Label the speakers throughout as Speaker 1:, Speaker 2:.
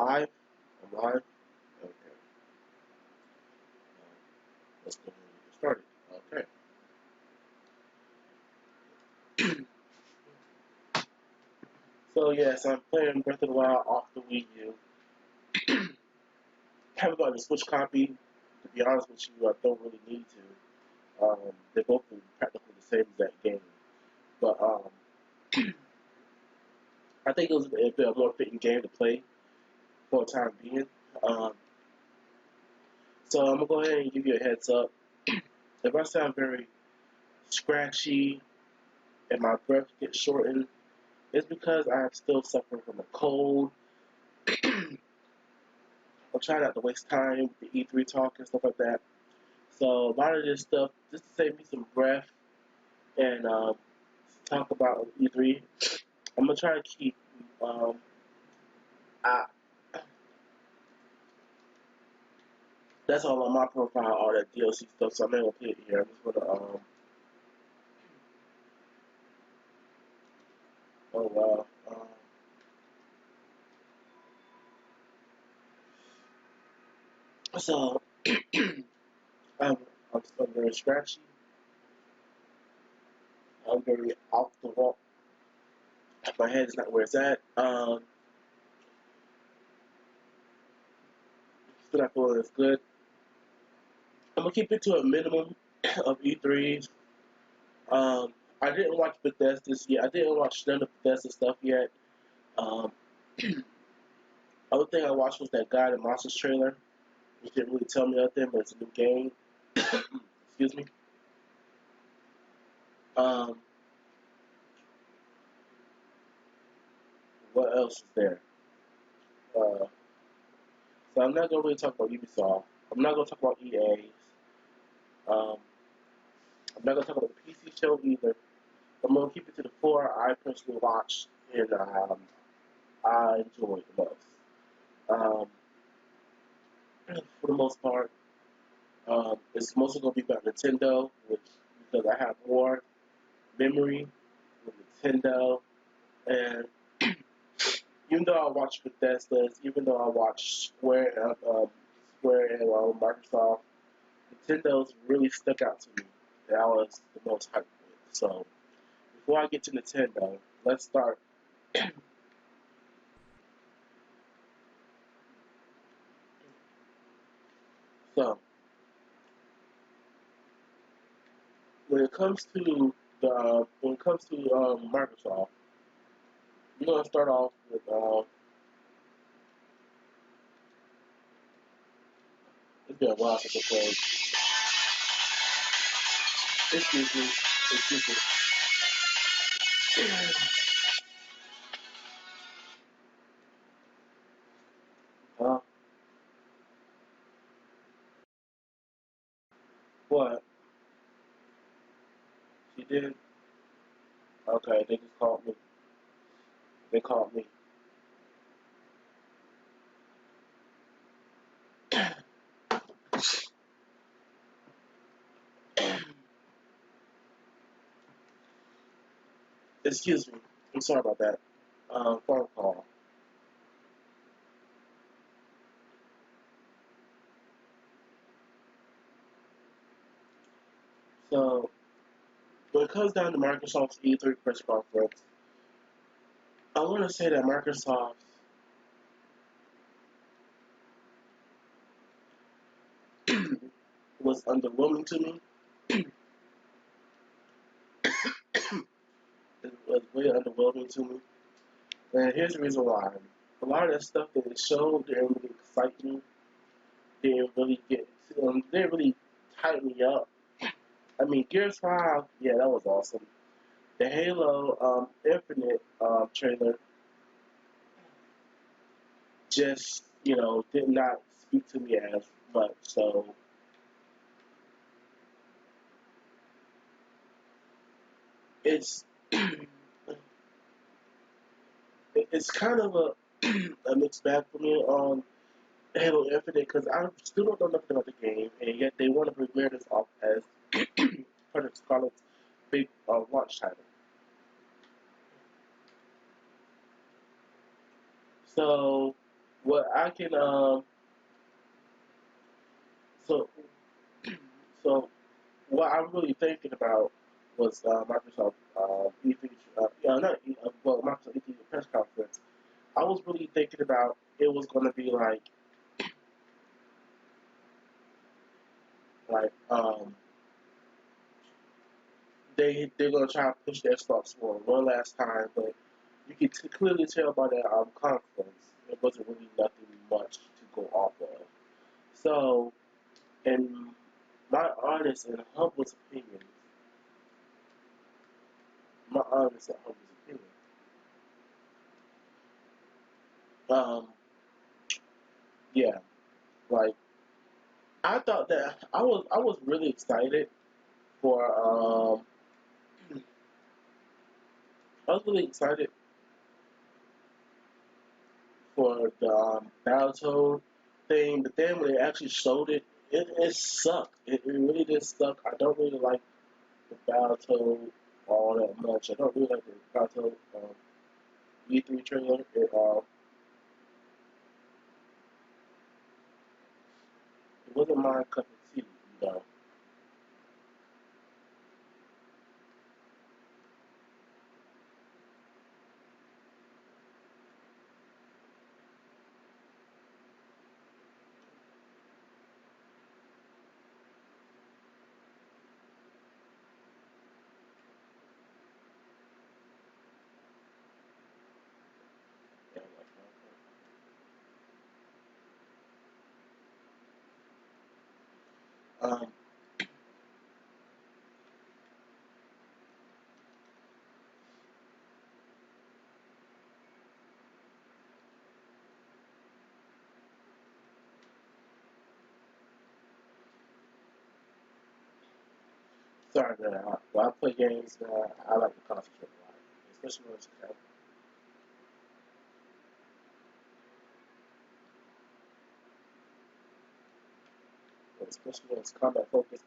Speaker 1: live? I'm live? Okay. Let's go ahead and get started. Okay. So yes, I'm playing Breath of the Wild off the Wii U. Haven't gotten a Switch copy. To be honest with you, I don't really need to. They're both practically the same exact game. But I think it was a more fitting game to play for the time being. Um, so I'm gonna go ahead and give you a heads up. If I sound very scratchy and my breath gets shortened, it's because I'm still suffering from a cold. I'm trying not to waste time with the E3 talk and stuff like that. So a lot of this stuff, just to save me some breath and talk about E3, I'm gonna try to keep. I, that's all on my profile, all that DLC stuff. So I'm not gonna put it here. I'm just gonna. Oh wow. So I'm very scratchy. I'm very off the wall. My head is not where it's at. Still not feeling as good. I'm gonna keep it to a minimum of E3s. I didn't watch Bethesda's yet. I didn't watch none of Bethesda stuff yet. Um, other thing I watched was that guy, the Monsters trailer. He didn't really tell me nothing, but it's a new game. Excuse me. Um, what else is there? Uh, so I'm not gonna really talk about Ubisoft. I'm not gonna talk about EA. Um, I'm not gonna talk about the PC show either. I'm gonna keep it to the four I personally watched and I enjoyed the most. Um, for the most part, it's mostly gonna be about Nintendo, which because I have more memory with Nintendo, and even though I watch Bethesda's, even though I watch Square and Microsoft, Nintendo's really stuck out to me. That I was the most hyped with. So before I get to Nintendo, let's start. So when it comes to Microsoft, we're gonna start off with it's been a while since I played. Excuse me, excuse me. Uh, what? She did? Okay, they just called me. They called me. Excuse me. I'm sorry about that. Phone call. So when it comes down to Microsoft's E3 press conference, I want to say that Microsoft was underwhelming to me. It was way underwhelming to me. And here's the reason why. A lot of that stuff that it showed didn't really excite me. Didn't really tighten me up. I mean, Gears 5, yeah, that was awesome. The Halo Infinite trailer just, did not speak to me as much. So it's it's kind of a mixed bag for me on Halo Infinite because I still don't know nothing about the game, and yet they want to premiere this off as Project Scarlet's big launch title. So what I can so so what I'm really thinking about was Microsoft E3 yeah not well Microsoft E3 press conference. I was really thinking about it was going to be like they're going to try to push the Xbox One last time, but you can clearly tell by that conference it wasn't really nothing much to go off of. So, in my honest and humblest opinion, my honest and humblest opinion, um, yeah, like I was really excited for I was really excited for the Battletoad thing, but then when they actually showed it, it sucked. It really did suck. I don't really like the Battletoad all that much. I don't really like the Battletoad E3 trailer. It wasn't my cup of tea, you know. Yeah, like, sorry, man. When I play games, man, I like to concentrate a lot, especially when it's combat focused.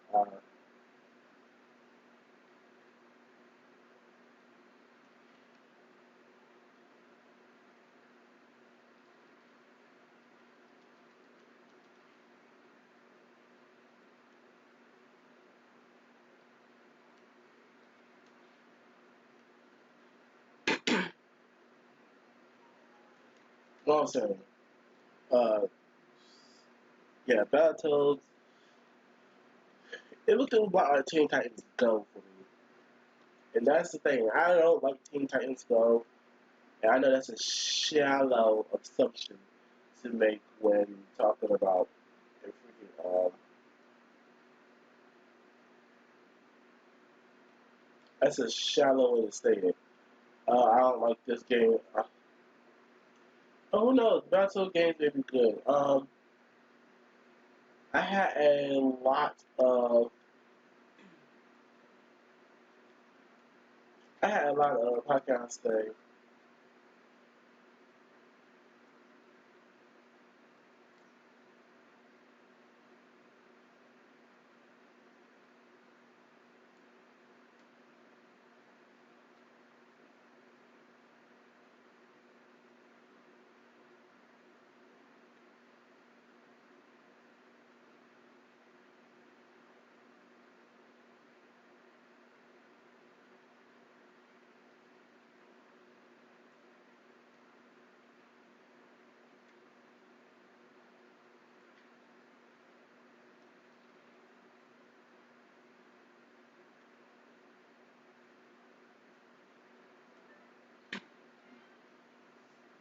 Speaker 1: No, I'm saying, uh, yeah, Battletoads. It looked a lot like Teen Titans Go for me, and that's the thing. I don't like Teen Titans Go, and I know that's a shallow assumption to make when talking about a freaking. That's a shallow way to state it. I don't like this game. Oh no, Battle games may be good. I had a lot of podcasts say,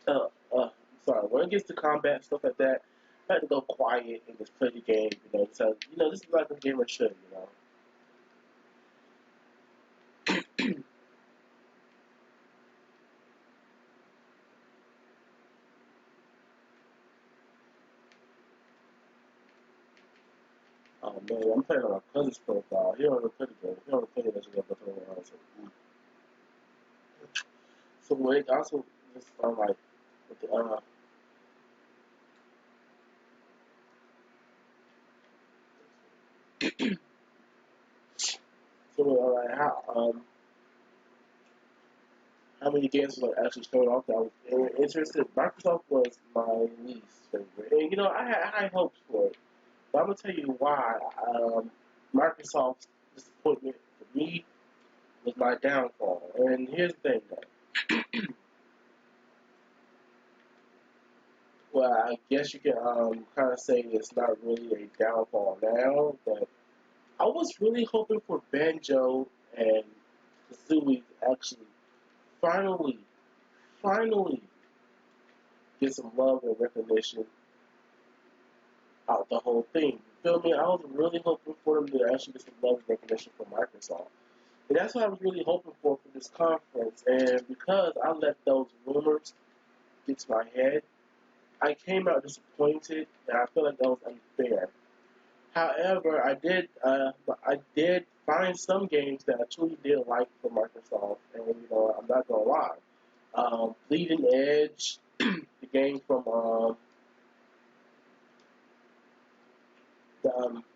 Speaker 1: uh, uh, sorry, when it gets to combat stuff like that, I had to go quiet and just play the game. So this is like a gamer should. Oh man, I'm playing on my cousin's profile. He don't even play the game. He don't even play it as a game. So when it also just like with the so like how many games was like, actually showing off that I was interested. Microsoft was my least favorite, and you know I had high hopes for it. But I'm gonna tell you why. Microsoft's disappointment for me was my downfall. And here's the thing, though. Well, I guess you can kind of say it's not really a downfall now, but I was really hoping for Banjo and Kazooie to actually finally, finally get some love and recognition out the whole thing. You feel me? I was really hoping for them to actually get some love and recognition from Microsoft. And that's what I was really hoping for this conference. And because I let those rumors get to my head, I came out disappointed, and I feel like that was unfair. However, I did find some games that I truly did like from Microsoft, and you know, I'm not gonna lie. Bleeding Edge, the game from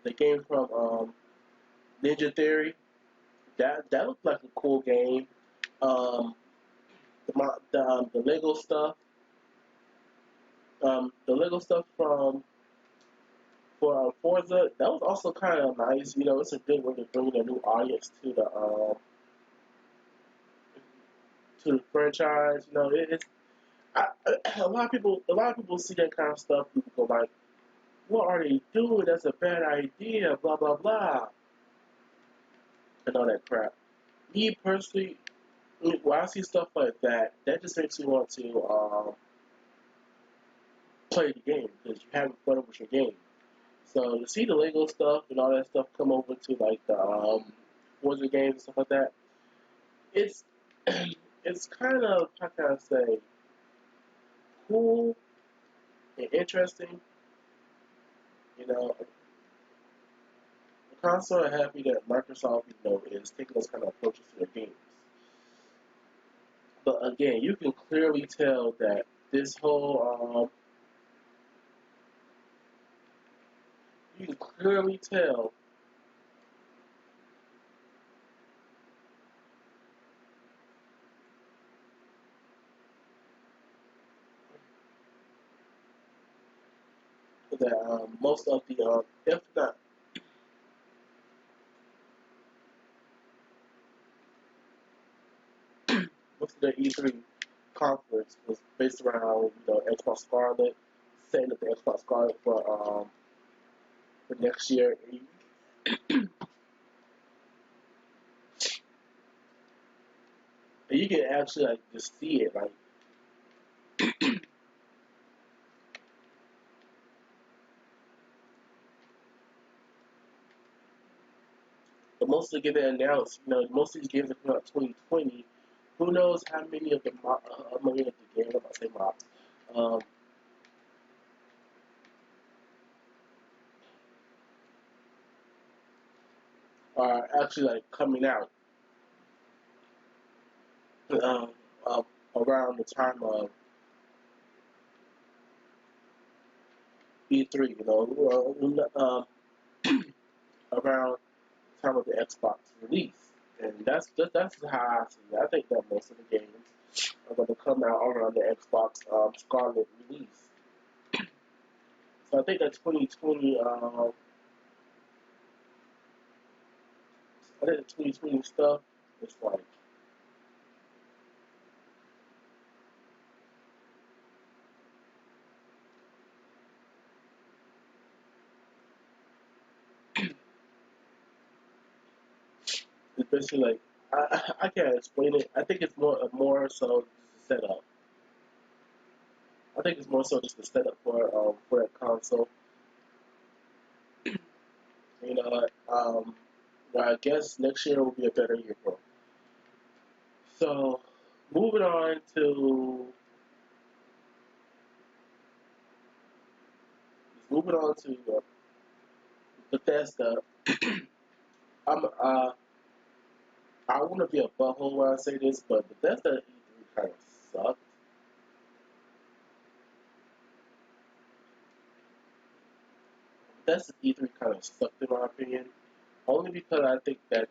Speaker 1: the game from Ninja Theory, that looked like a cool game. Um, the Lego stuff, the Lego stuff from for Forza, that was also kind of nice. You know, it's a good way to bring a new audience to the franchise. You know, it's I, a lot of people see that kind of stuff. People go like, "What are they doing? That's a bad idea." Blah blah blah, and all that crap. Me personally, when I see stuff like that, that just makes me want to play the game because you're having fun with your game. So to see the Lego stuff and all that stuff come over to like the Forza games and stuff like that, it's it's kind of how can I say cool and interesting. You know, I'm kind of sort of happy that Microsoft, you know, is taking those kind of approaches to their games. But again, you can clearly tell that this whole you can clearly tell that most of the if not most of the E3 conference was based around you know Xbox Scarlet, setting up the Xbox Scarlet for next year. And you can actually like just see it like but most of the games they announced, you know, most of these games that come out 2020. Who knows how many of the many of the games I'm about to say mobs are actually like coming out um, um, around the time of E3. You know, around the time of the Xbox release, and that's how I see it. I think that most of the games are going to come out around the Xbox Scarlet release. So I think that 2020, I think the 2020 stuff is like it's basically like I can't explain it. I think it's more so just a setup. I think it's more so just a setup for that console. You know, I guess next year will be a better year for it. So moving on to moving on to Bethesda. I'm I want to be a butthole when I say this, but Bethesda E3 kind of sucked. Bethesda E3 kind of sucked in my opinion, only because I think that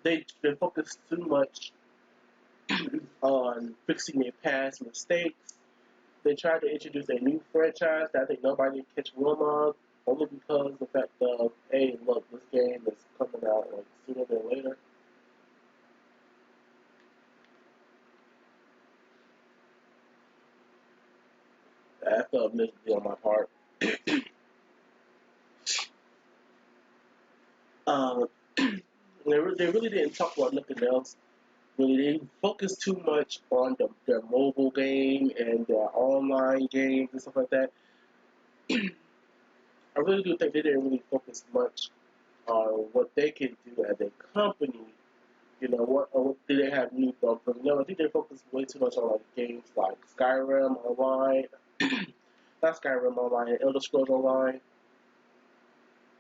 Speaker 1: they focus too much on fixing their past mistakes. They tried to introduce a new franchise that I think nobody can catch wind of, only because the fact of, hey, look, this game is coming out like sooner than later. That felt miserably on my part. Um, they really didn't talk about nothing else. Really, they focused too much on their mobile game and their online games and stuff like that. I really do think they didn't really focus much on what they can do as a company. You know, what do they have new from? No, I think they focus way too much on like games like Skyrim Online, not Skyrim Online, Elder Scrolls Online.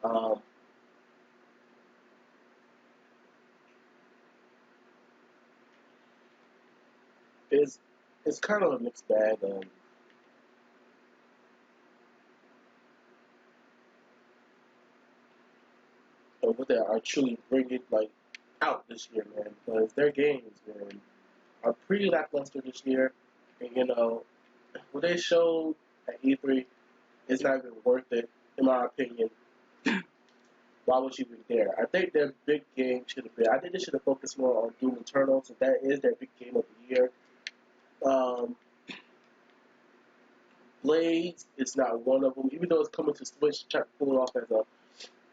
Speaker 1: Um, it's it's kind of a mixed bag of what they are truly bringing like out this year, man. Because their games, man, are pretty lackluster this year, and you know what they showed at E3 is not even worth it, in my opinion. Why would you be there? I think their big game should have been. I think they should have focused more on Doom Eternal, so that is their big game of the year. Um, Blades is not one of them, even though it's coming to Switch. Try to pull it off as a,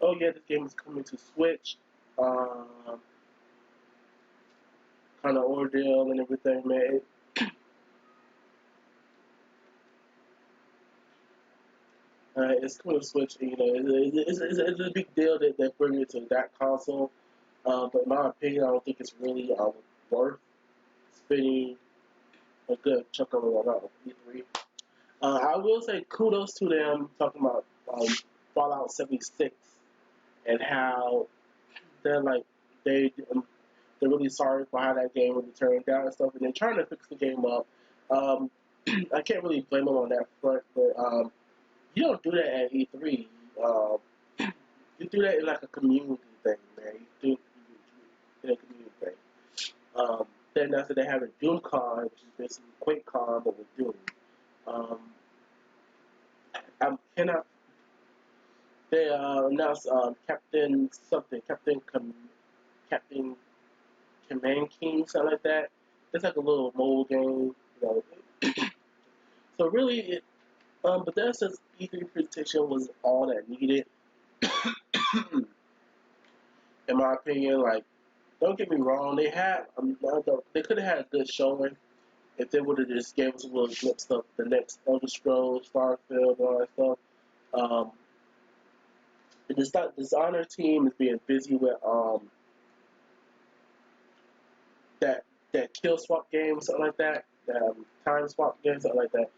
Speaker 1: oh yeah, this game is coming to Switch, um, kind of ordeal and everything, man. It's coming to Switch, you know, it's a big deal that they're bringing it to that console. But in my opinion, I don't think it's really worth spending a good chunk of it on E3. I will say kudos to them talking about Fallout 76 and how they're like they they're really sorry for how that game really turned out and stuff, and they're trying to fix the game up. Um, I can't really blame them on that front, but you don't do that at E3. Um, you do that in like a community thing, man. You do in a community thing. Then after they have a DoomCon, which is basically QuakeCon, but with Doom. Um, I cannot. They announced Captain something, Captain Command King, something like that. It's like a little mobile game, you know. So really, Bethesda's E3 presentation was all that needed, in my opinion. Like, don't get me wrong, they could have had a good showing if they would have just gave us a little glimpse of the next Elder Scrolls, Starfield, and all that stuff. Um, the designer team is being busy with that kill swap game, something like that, time swap game, something like that.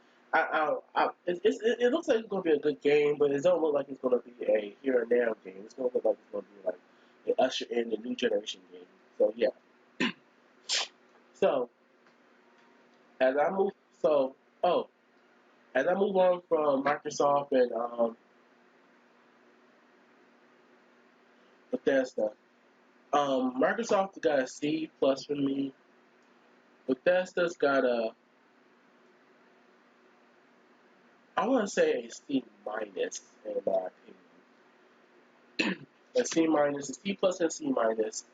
Speaker 1: It looks like it's going to be a good game, but it don't look like it's going to be a here and now game. It's going to look like it's going to be like an usher in the new generation game. So yeah. So as I move, so oh, as I move on from Microsoft and Bethesda, Microsoft got a C plus for me. Bethesda's got a, I want to say a C minus in my opinion. A C minus, a C plus, and a C minus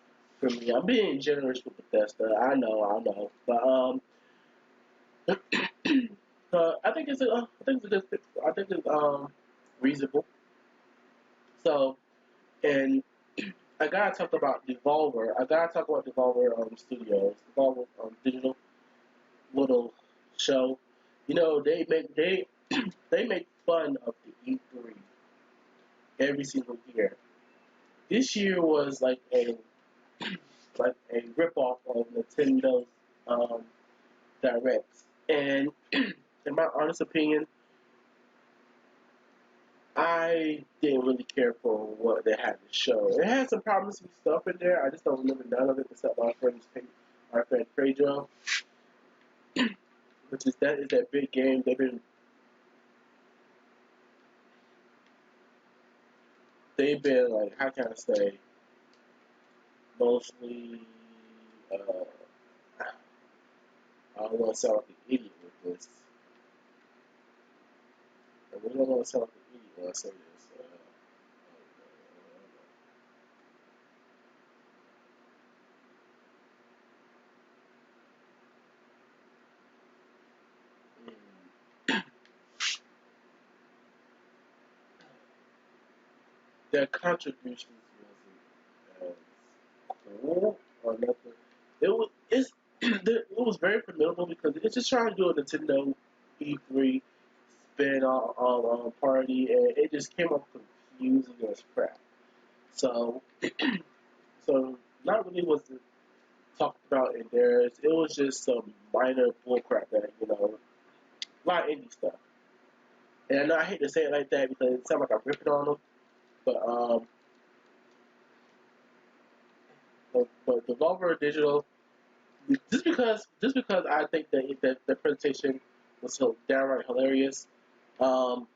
Speaker 1: for me. I'm being generous with Bethesda. I know, but I think it's a good fit. I think it's reasonable. So, and I gotta talk about Devolver. I gotta talk about Devolver Studios, Devolver Digital little show. You know, they make fun of the E3 every single year. This year was like a ripoff of Nintendo's Directs, and in my honest opinion, I didn't really care for what they had to show. It had some promising stuff in there. I just don't remember none of it except our friend Pedro, which is that big game. They've been like, how can I say, mostly. I don't want to sound like an idiot with this. I really don't want to sound like an idiot when I say this. Their contributions wasn't as cool or nothing. It was very formidable because it's just trying to do a Nintendo E3 spin on party, and it just came up confusing as crap. So, so not really was it talked about in there. It was just some minor bullcrap that a lot of indie stuff. And I know I hate to say it like that because it sounds like I'm ripping on them, but but Devolver Digital, just because I think that the presentation was so downright hilarious. Um,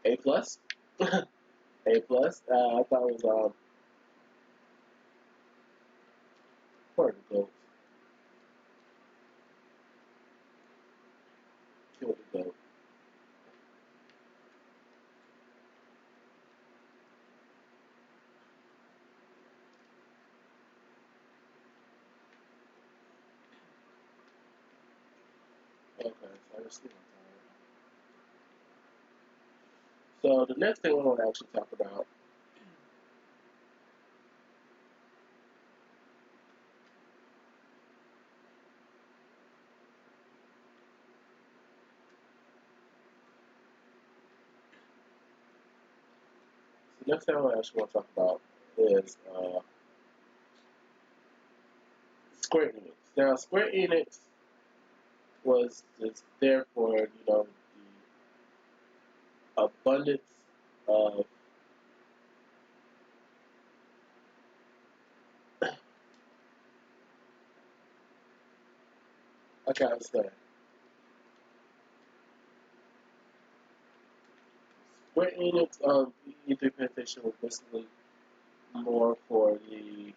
Speaker 1: A plus, A plus. I thought it was where to go, kill the goat. Okay, so I just see my time. So the next thing I want to actually talk about. The next thing I actually want to talk about is Square Enix. Now, Square Enix was just there for the abundance of I can't understand. Square Enix E3 presentation was basically more for the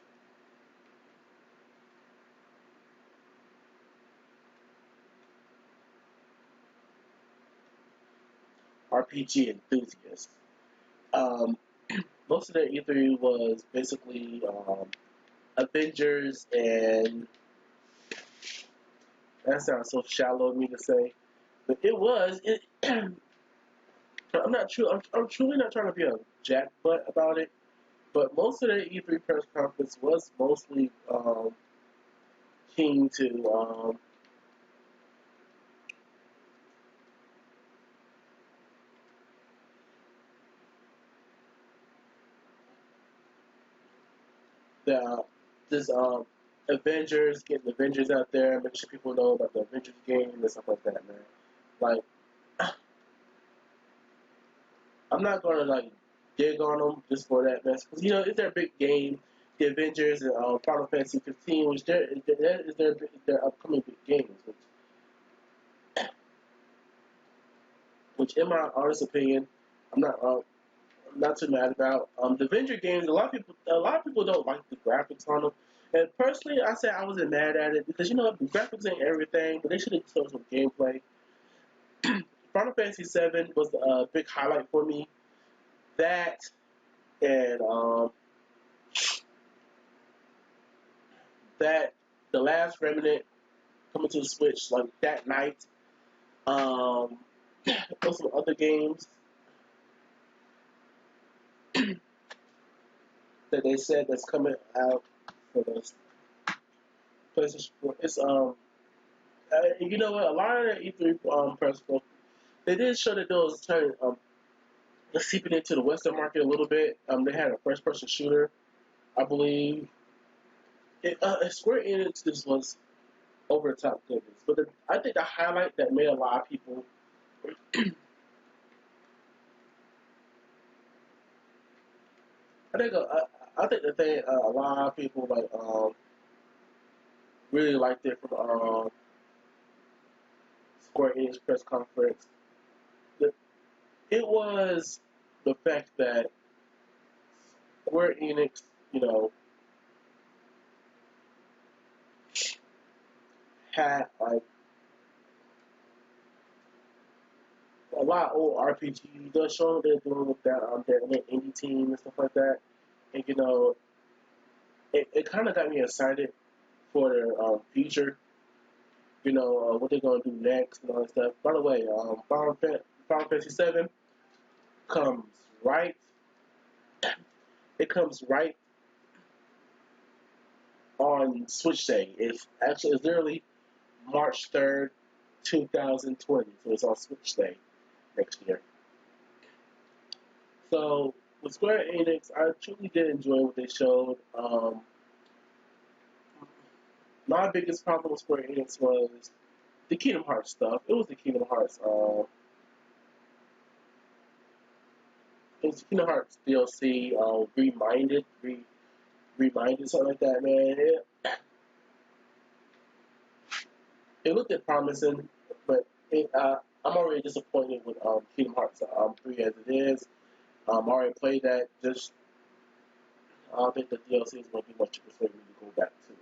Speaker 1: RPG enthusiasts. Um, Most of their E3 was basically Avengers, and that sounds so shallow of me to say, but it was. I'm not true. I'm truly not trying to be a jackbutt about it, but most of the E3 press conference was mostly keen to the this Avengers, getting Avengers out there, making sure people know about the Avengers game and stuff like that, man. Like, I'm not gonna like dig on them just for that mess because it's their big game, the Avengers and Final Fantasy 15, which that is their upcoming big games, which in my honest opinion, I'm not I'm not too mad about. The Avenger games, a lot of people don't like the graphics on them. And personally, I said I wasn't mad at it because the graphics ain't everything, but they should have showed some gameplay. Final Fantasy 7 was a big highlight for me. That and that the last remnant coming to the Switch like that night. Um, there's some other games that they said that's coming out for the PlayStation 4. It's you know what? A lot of the E3 press they did show that those turning seeping into the Western market a little bit. They had a first person shooter, I believe. Square Enix just was over the top goodness, but I think the highlight that made a lot of people I think the thing a lot of people like really liked it from Square Enix press conference. The, it was the fact that Square Enix, you know, had like a lot of old RPGs. They're showing they're doing with that their indie team and stuff like that. And you know, it kind of got me excited for their future. You know what they're gonna do next and all that stuff. By the way, Final Fantasy VII comes right. It comes right on Switch Day. It's literally March 3rd, 2020. So it's on Switch Day next year. So with Square Enix, I truly did enjoy what they showed. My biggest problem with Square Enix was the Kingdom Hearts stuff. It was the Kingdom Hearts. It was Kingdom Hearts DLC. Reminded something like that. Man, it looked promising, but I'm already disappointed with Kingdom Hearts 3 as it is. I already played that. Just I don't think the DLC is going to be much to persuade me to go back to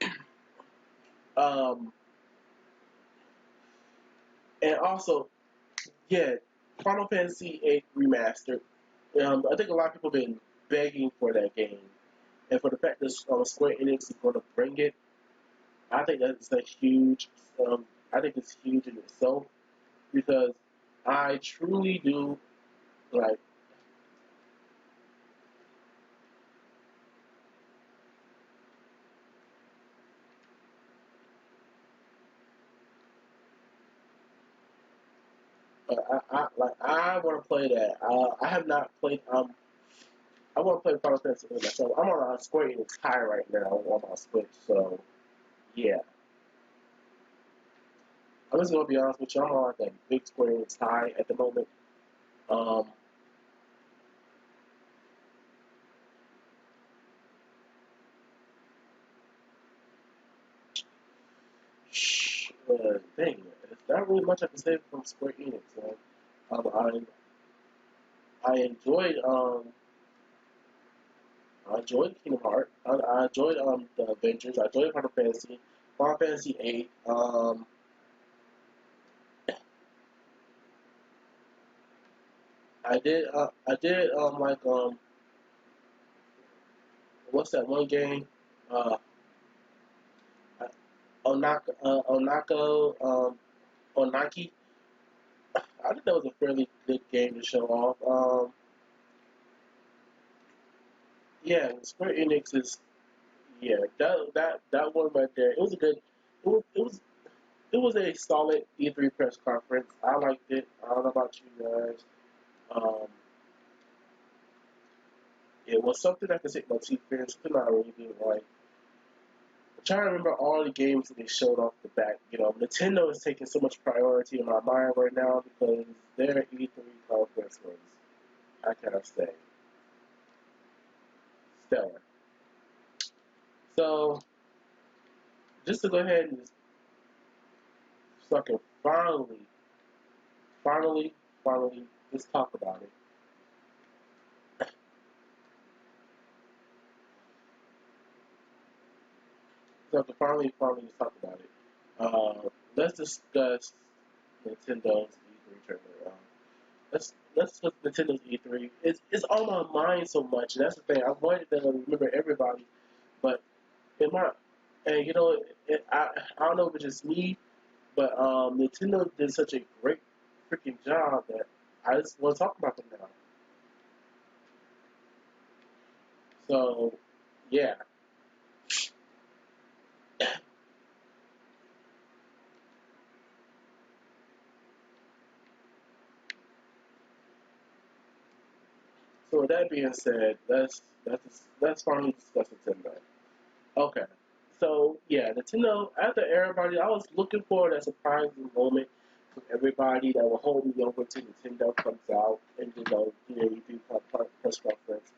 Speaker 1: it. And also, yeah, Final Fantasy VIII Remastered. I think a lot of people have been begging for that game, and for the fact that Square Enix is going to bring it, I think that's a huge. I think it's huge in itself because I truly do like. I want to play that. I have not played. I want to play Final Fantasy myself. I'm on a Square Enix high right now on my Switch, so yeah. I'm just gonna be honest with you. I'm on that big Square Enix high at the moment. Um, dang, it's not really much I can say from Square Enix, man. I enjoyed I enjoyed Kingdom Hearts. I enjoyed the Adventures. I enjoyed Final Fantasy 8. I did like what's that one game? Uh, Onako Onaki. I think that was a fairly good game to show off. Yeah, Square Enix is yeah that one right there. It was a good. It was it was it was a solid E3 press conference. I liked it. I don't know about you guys. Um, it was something I could take my teeth in. Something I really didn't like. I'm trying to remember all the games that they showed off the back. You know, Nintendo is taking so much priority in my mind right now because their E3 conference was, I cannot say, stellar. So, just to go ahead and so I can finally, finally, just talk about it. So I can finally just talk about it. Let's discuss Nintendo's E3 trailer. Let's discuss Nintendo's E3. It's on my mind so much, and that's the thing. I wanted to remember everybody, but in my and you know, I don't know if it's just me, but Nintendo did such a great freaking job that I just want to talk about them now. So yeah. So with that being said, let's finally discuss Nintendo. Okay. So yeah, Nintendo. After everybody, I was looking for that surprising moment for everybody that will hold me over to Nintendo comes out and you do press conference.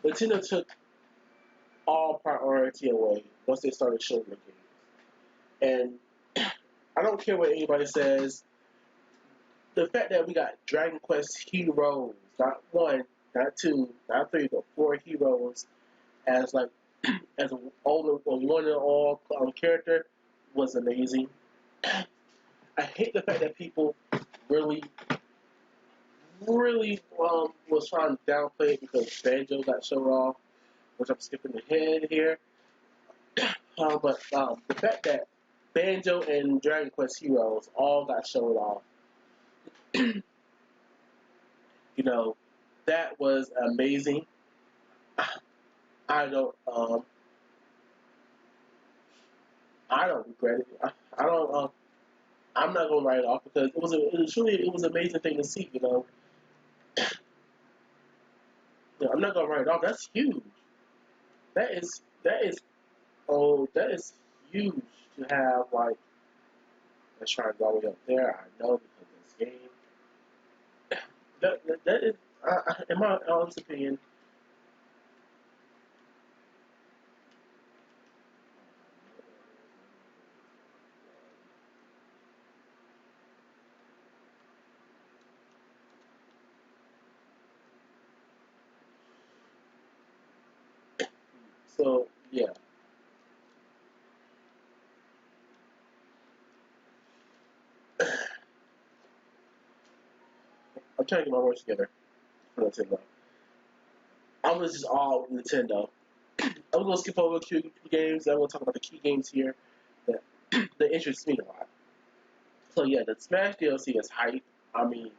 Speaker 1: Nintendo took all priority away once they started showing the games. And I don't care what anybody says. the fact that we got Dragon Quest heroes, not one, not two, not three, but four heroes as like as a one and all character was amazing. I hate the fact that people really, really was trying to downplay it because Banjo got showed off, which I'm skipping ahead here. But the fact that Banjo and Dragon Quest heroes all got showed off, you know, that was amazing. I don't, I don't regret it. I don't. I'm not gonna write it off because it was an amazing thing to see. I'm not gonna write it off. That's huge. That is huge to have like let's try to go all the way up there. I know because of this game. That is, in my honest opinion, so yeah. I'm trying to get my words together for Nintendo. I'm just all Nintendo. I'm gonna skip over a few games. I'm gonna talk about the key games here that that interest me a lot. So yeah, the Smash DLC is hype. I mean,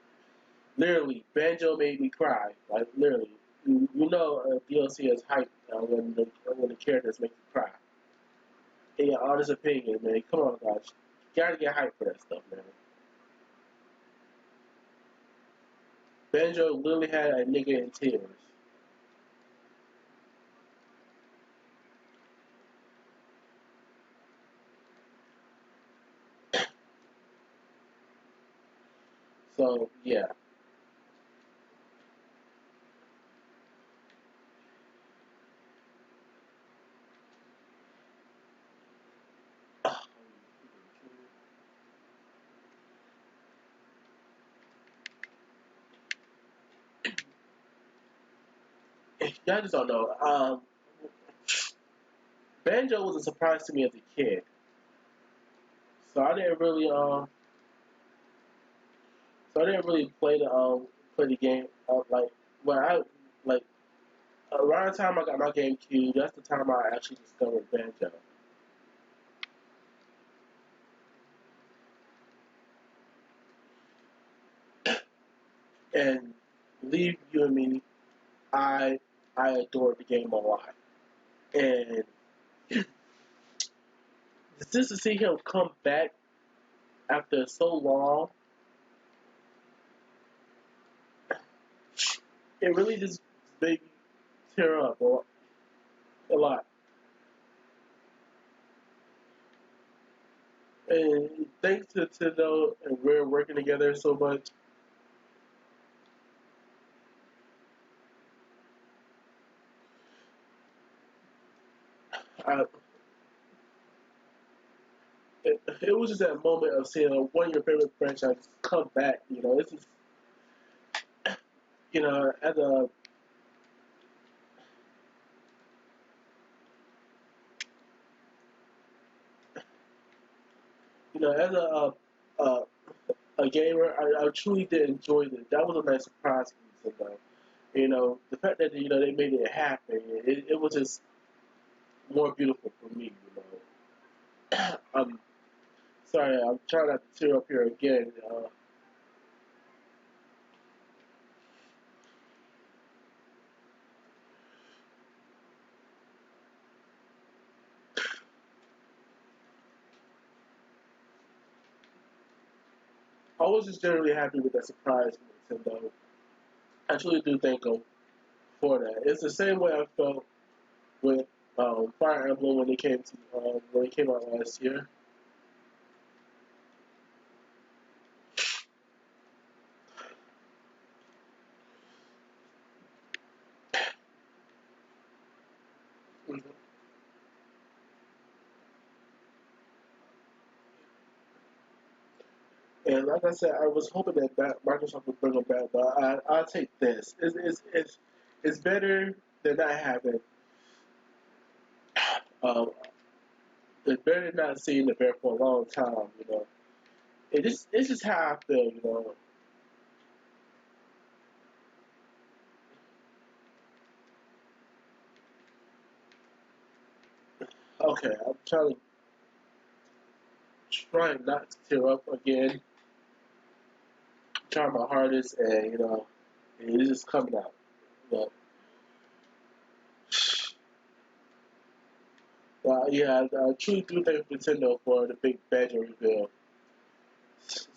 Speaker 1: literally, Banjo made me cry. Like literally, DLC is hype when the characters make you cry. In your honest opinion, man, come on, guys, you gotta get hype for that stuff, man. Banjo literally had a nigga in tears. So yeah, y'all just don't know. Banjo was a surprise to me as a kid, so I didn't really play the game like when I like around the time I got my GameCube. That's the time I actually discovered Banjo. And believe you and me, I I adored the game a lot. And just to see him come back after so long, it really just made me tear up a lot. And thanks to Nintendo and we're working together so much, I, it was just that moment of seeing one of your favorite franchises come back. It's just, as a as a gamer, I truly did enjoy it. That was a nice surprise for me. The fact that they made it happen, it was just more beautiful for me. I'm sorry, I'm trying not to tear up here again. I was just generally happy with that surprise from Nintendo. I truly do thank them for that. It's the same way I felt with Fire Emblem when it came out last year. Mhm. And like I said, I was hoping that Microsoft would bring them back, but I'll take this. It's better than not having. Um, it's better than not seeing the bear for a long time. It's just how I feel. Okay, I'm trying not to tear up again. Trying my hardest, and it's just coming out. But yeah, I truly do thank Nintendo for the big badge reveal.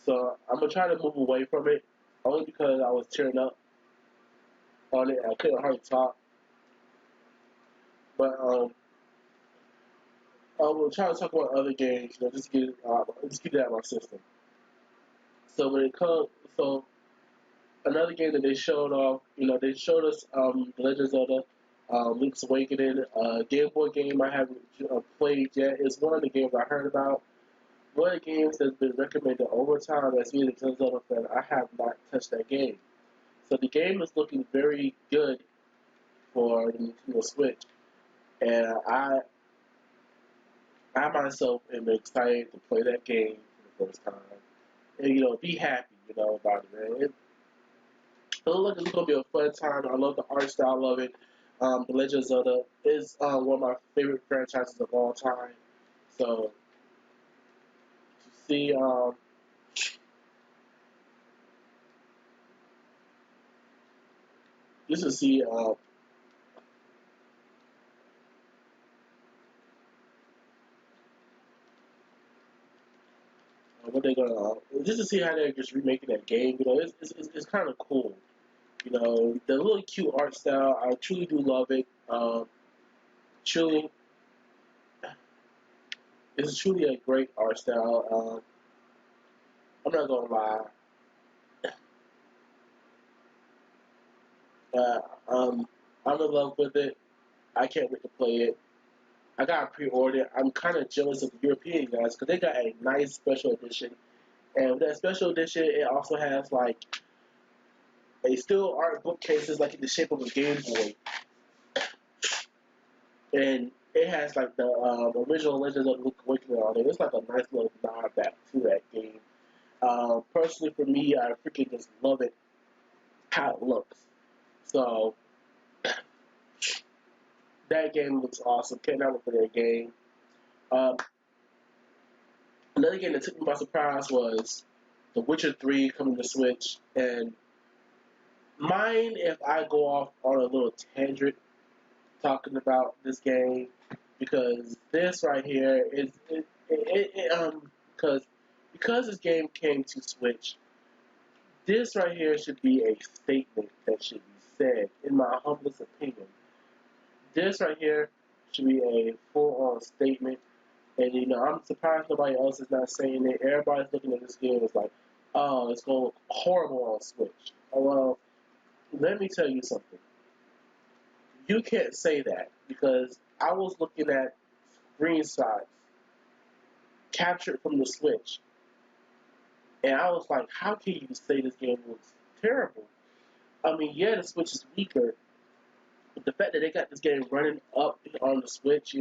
Speaker 1: So I'm gonna try to move away from it, only because I was tearing up on it. I couldn't hardly talk, but I will try to talk about other games. Just get it out of my system. So when it comes, so another game that they showed off, they showed us The Legend of Zelda, Link's Awakening, Game Boy game I haven't played yet. It's one of the games I heard about. One of the games that's been recommended over time as being a Zelda fan. I have not touched that game. So the game is looking very good for the Nintendo Switch, and I myself am excited to play that game for the first time, and be happy, about it, man. It looks like it's gonna be a fun time. I love the art style of it. The Legend of Zelda is one of my favorite franchises of all time. So to see just to see what they're gonna just to see how they're just remaking that game. It's kind of cool. The really cute art style. I truly do love it. Truly, it's truly a great art style. I'm not gonna lie. Uh, um, I'm in love with it. I can't wait to play it. I got pre-ordered. I'm kind of jealous of the European guys because they got a nice special edition, and with that special edition, it also has like a still art bookcases like in the shape of a Game Boy, and it has like the original Legends of Luke Awakening on it. It's like a nice little nod back to that game. Personally, for me, I freaking just love it how it looks. So that game looks awesome. Can't wait for that game. Um, Another game that took me by surprise was The Witcher 3 coming to Switch. And mind if I go off on a little tangent talking about this game? Because this right here is because this game came to Switch, this right here should be a statement that should be said, in my humblest opinion. This right here should be a full-on statement. And I'm surprised nobody else is not saying it. Everybody's looking at this game as like, oh, it's going horrible on Switch. Oh, well, let me tell you something. You can't say that because I was looking at screenshots captured from the Switch, and I was like, how can you say this game looks terrible? I mean, yeah, the Switch is weaker, but the fact that they got this game running up on the Switch,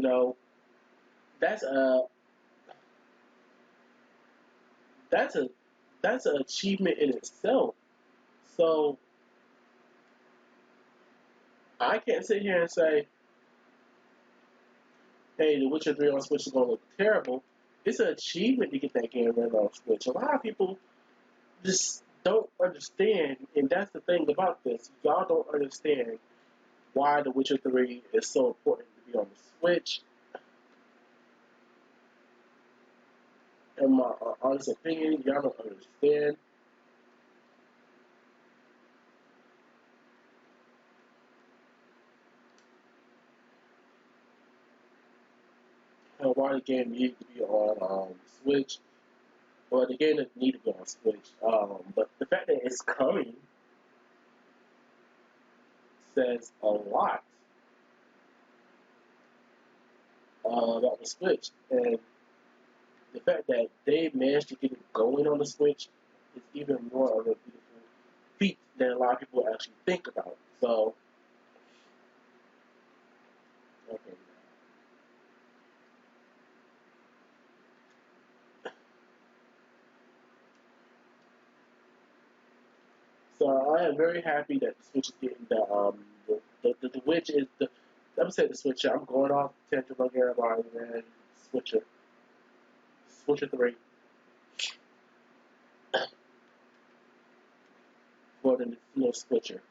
Speaker 1: that's a that's a that's an achievement in itself. So I can't sit here and say, hey, The Witcher 3 on Switch is going to look terrible. It's an achievement to get that game running on Switch. A lot of people just don't understand, and that's the thing about this. Y'all don't understand why The Witcher 3 is so important to be on the Switch. In my honest opinion, y'all don't understand why the game needs to be on Switch. Well, the game doesn't need to be on Switch. But the fact that it's coming says a lot about the Switch. And the fact that they managed to get it going on the Switch is even more of a beautiful feat than a lot of people actually think about. So, okay. So I am very happy that the Switch is getting the Witch is the I'm gonna say the Switcher. I'm going off tangent like everybody, man. Switcher, Switcher 3 for the Switcher.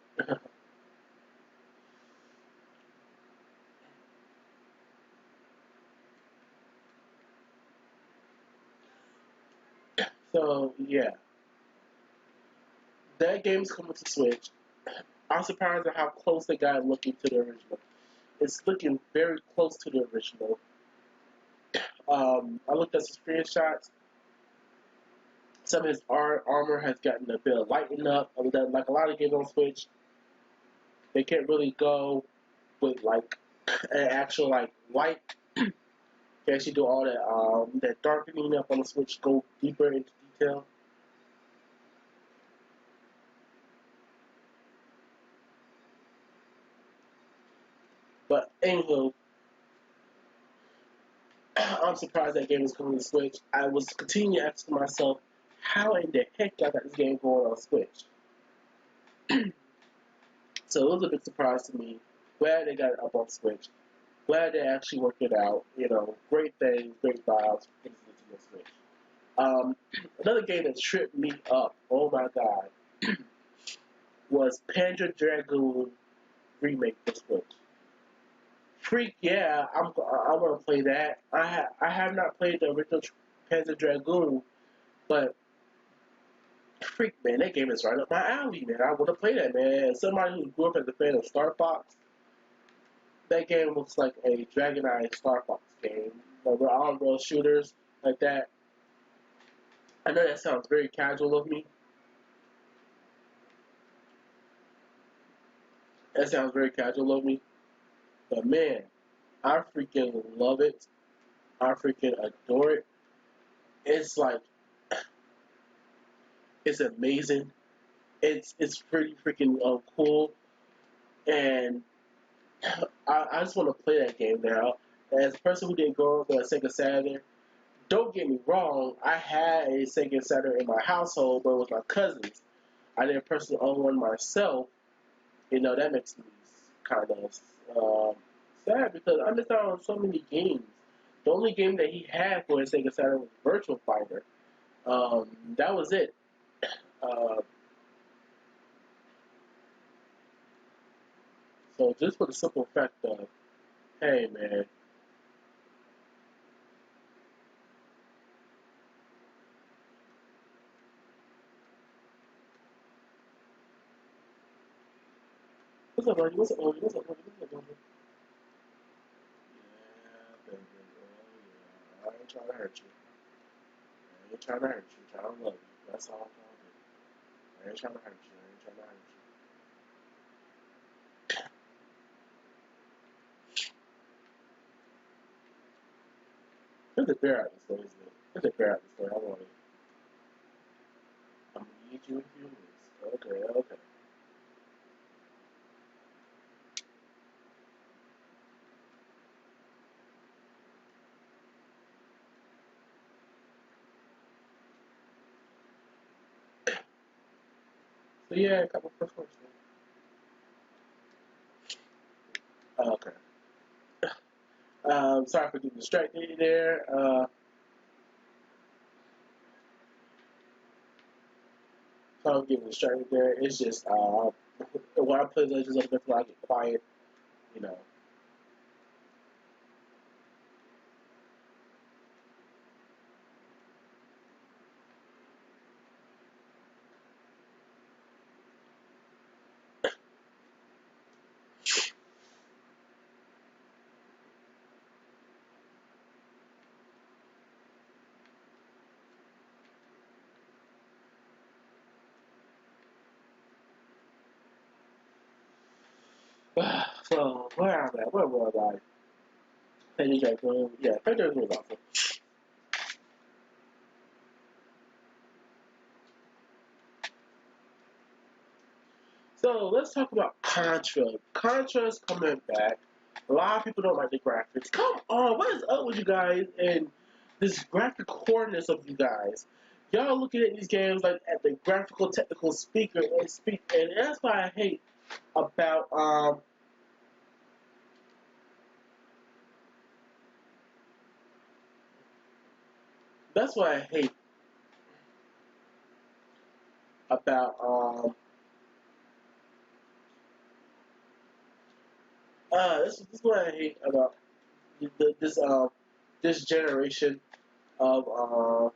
Speaker 1: So yeah, that game's coming to Switch. I'm surprised at how close they got looking to the original. It's looking very close to the original. I looked at some screenshots. Some of his armor has gotten a bit of lighten up. I mean, like a lot of games on Switch, they can't really go with like an actual like light. They actually do all that darkening up on the Switch, go deeper into detail. But anywho, I'm surprised that game is coming to Switch. I was continuing asking myself, how in the heck I got this game going on Switch? So it was a big surprise to me. Glad they got it up on Switch. Glad they actually worked it out. You know, great things, great vibes. Nintendo Switch. Um, Another game that tripped me up. Oh my god, was Panzer Dragoon remake for Switch. Freak, yeah, I want to play that. I have not played the original Panzer Dragoon, but freak, man, that game is right up my alley, man. I want to play that, man. As somebody who grew up as a fan of Star Fox, that game looks like a Dragonized Star Fox game. Like, we're all real shooters like that. I know that sounds very casual of me. That sounds very casual of me. But man, I freaking love it. I freaking adore it. It's like it's amazing. It's pretty freaking cool, and I just want to play that game now. As a person who didn't grow up with a Sega Saturn, don't get me wrong, I had a Sega Saturn in my household, but it was my cousins. I didn't personally own one myself. You know, that makes me kind of sad because I missed out on so many games. The only game that he had for his Sega Saturn was Virtual Fighter. That was it. Uh, so just for the simple fact of, hey man, what's up, buddy? What's up, buddy? What's up, buddy? What's up, buddy? Yeah, baby. Oh, yeah. I ain't trying to hurt you. I ain't trying to hurt you. I'm trying to love you. That's all I'm trying to do. I ain't trying to hurt you. I ain't trying to hurt you. There's a bear out this way, isn't it? There's a bear out this way. I want it. I'm gonna need you in a few minutes. Okay, okay. So yeah, a couple first questions. Okay. Sorry for getting distracted there. Sorry for getting distracted there. It's just when I play Legends of the Myth, I get quiet. You know. So where am I? Where was I? Penny Jackson. Yeah, Penny Jackson was awesome. So let's talk about Contra. Contra's coming back. A lot of people don't like the graphics. Come on, what is up with you guys and this graphic coordinates of you guys? Y'all looking at these games like at the graphical technical speaker and and that's why I hate about that's what I hate about this is what I hate about this this generation of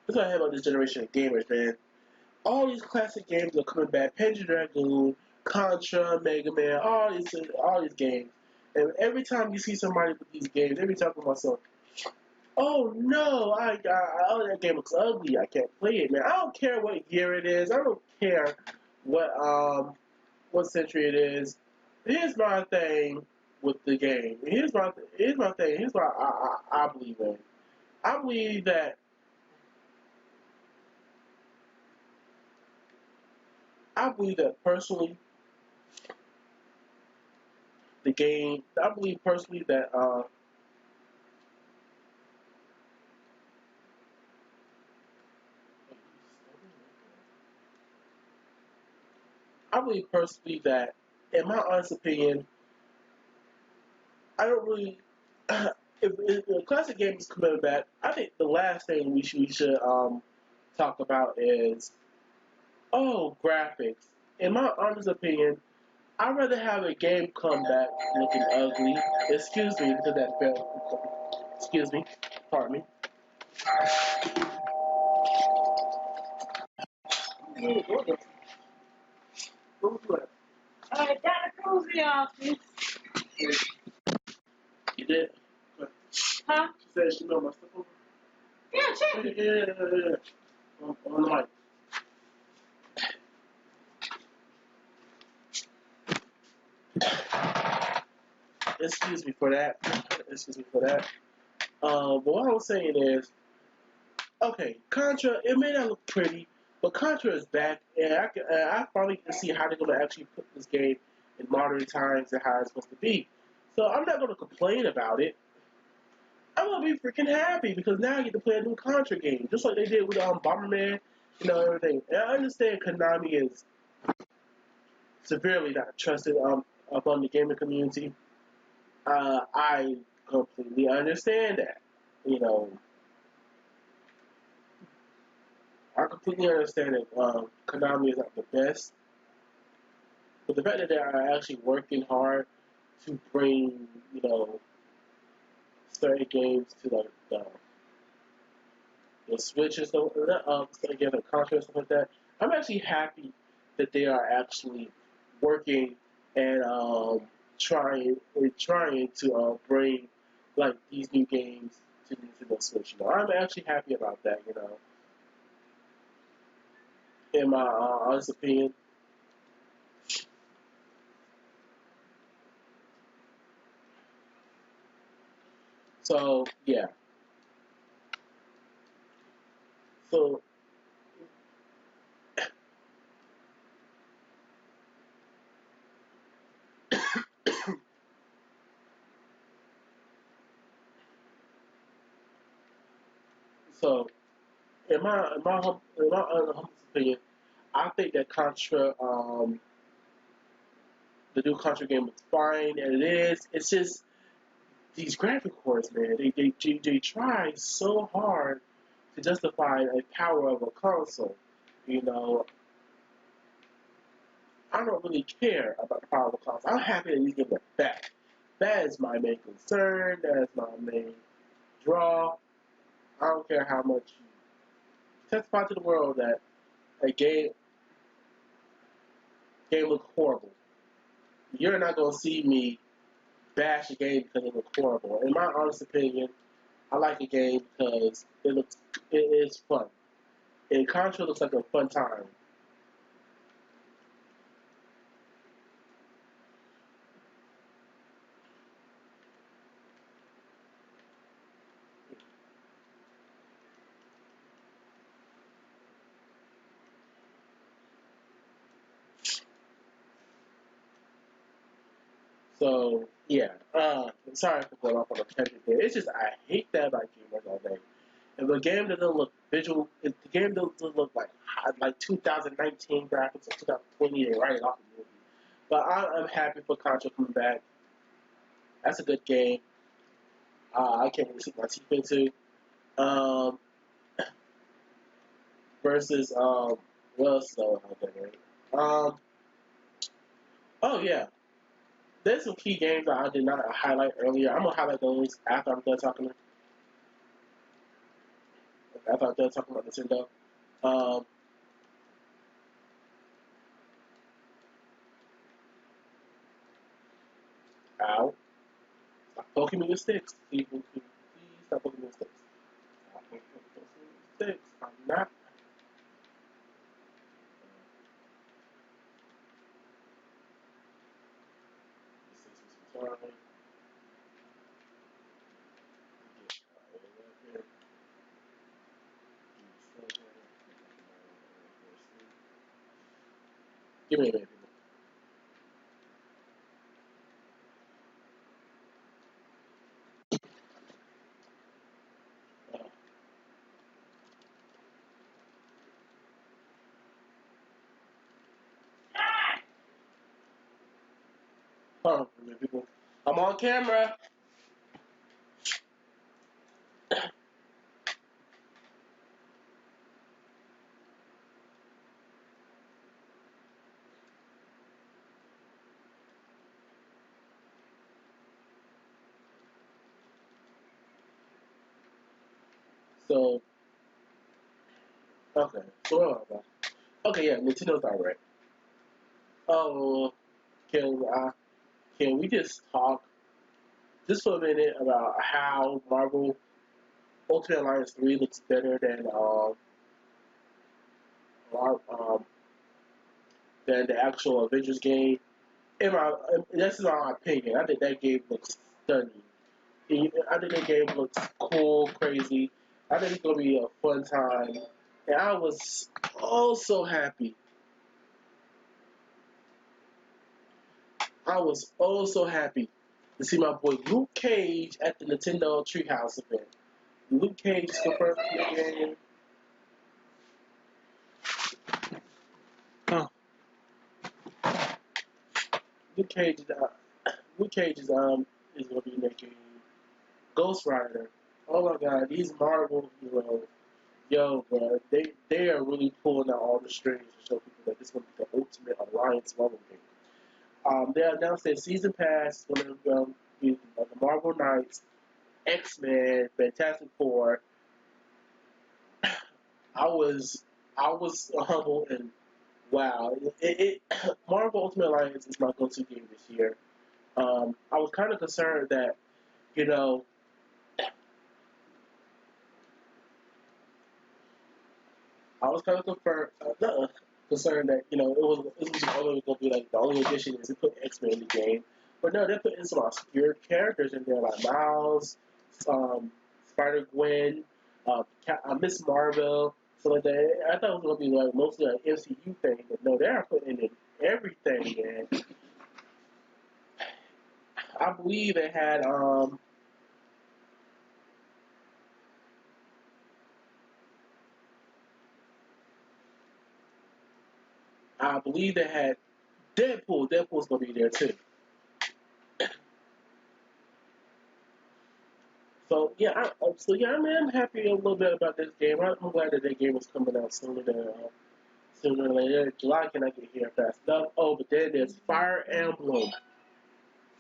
Speaker 1: this is what I hate about this generation of gamers, man. All these classic games are coming back. Panzer Dragoon, Contra, Mega Man, all these games. And every time you see somebody with these games, every time to myself, oh no, oh that game looks ugly. I can't play it, man. I don't care what year it is. I don't care what century it is. Here's my thing with the game. Here's my thing. Here's what I believe in. I believe that personally the game. I believe personally that I believe personally that, in my honest opinion, I don't really. If a classic game is coming back, I think the last thing we should talk about is graphics. In my honest opinion, I'd rather have a game come back looking ugly. Excuse me, because that fell. Excuse me, pardon me. What was that?
Speaker 2: Dr. Cozy office.
Speaker 1: You did?
Speaker 2: Huh?
Speaker 1: She said she know my stuff over.
Speaker 2: Yeah, check it.
Speaker 1: Yeah. On the mic. Excuse me for that. Excuse me for that. But what I was saying is, okay, Contra. It may not look pretty, but Contra is back, and I finally can see how they're going to actually put this game in modern times and how it's supposed to be. So I'm not going to complain about it. I'm going to be freaking happy because now I get to play a new Contra game, just like they did with Bomberman, everything. And I understand Konami is severely not trusted among the gaming community. I completely understand that. You know, I completely understand that Konami is not the best, but the fact that they are actually working hard to bring, certain games to like the Switch and stuff, again, the Contra and stuff like that. I'm actually happy that they are actually working and trying to bring like these new games to the Nintendo Switch. I'm actually happy about that. In my honest opinion. So yeah. So so in my humble opinion, I think that Contra, the new Contra game is fine, and it is. It's just these graphic cards, man. They try so hard to justify the power of a console. You know, I don't really care about the power of a console. I'm happy that these games are back. That is my main concern. That is my main draw. I don't care how much you testify to the world that a game looks horrible. You're not gonna see me bash a game because it looks horrible. In my honest opinion, I like a game because it is fun. And Contra looks like a fun time. So yeah, sorry for going off on a tangent there. It's just I hate that about gamers all day. If a game doesn't look visual, if the game doesn't look like 2019 graphics or 2020, they write it off the movie. But I'm happy for Contra coming back. That's a good game. I can't really see my teeth into. Um, versus what else out there, right? Oh yeah, there's some key games that I did not highlight earlier. I'm gonna highlight those after I'm done talking. After I'm done talking about Nintendo. Um, ow! Stop poking me with sticks. Please stop poking me with sticks. Stop poking me with sticks. I'm not. Sorry. Give me a minute. Hold on for a minute, people. I'm on camera. So, okay. So, where am I? Okay, yeah, Nintendo's Direct. Oh, can can we just talk just for a minute about how Marvel Ultimate Alliance 3 looks better um, than the actual Avengers game? This is my opinion. I think that game looks stunning. I think that game looks cool, crazy. I think it's gonna be a fun time. And I was oh so happy. I was oh so happy to see my boy Luke Cage at the Nintendo Treehouse event. Luke Cage is confirmed for the game. Oh, Luke Cage is is gonna be making Ghost Rider. Oh my god, these Marvel heroes, yo, bro, they are really pulling out all the strings to show people that this is gonna be the ultimate alliance Marvel game. They announced their season pass is gonna be the Marvel Knights, X Men, Fantastic Four. I was I was humble and wow. Marvel Ultimate Alliance is my go-to game this year. I was kind of concerned that you know I was kind of concerned that it was only going to be like the only addition is to put X Men in the game, but no, they're putting some obscure characters in there like Miles, Spider Gwen, Miss Marvel, so like that. I thought it was going to be like mostly an MCU thing, but no, they're putting in everything, and I believe they had I believe they had Deadpool. Deadpool's going to be there too. I'm happy a little bit about this game. I'm glad that that game was coming out sooner than later. July cannot get here fast enough. Oh, but then there's Fire Emblem.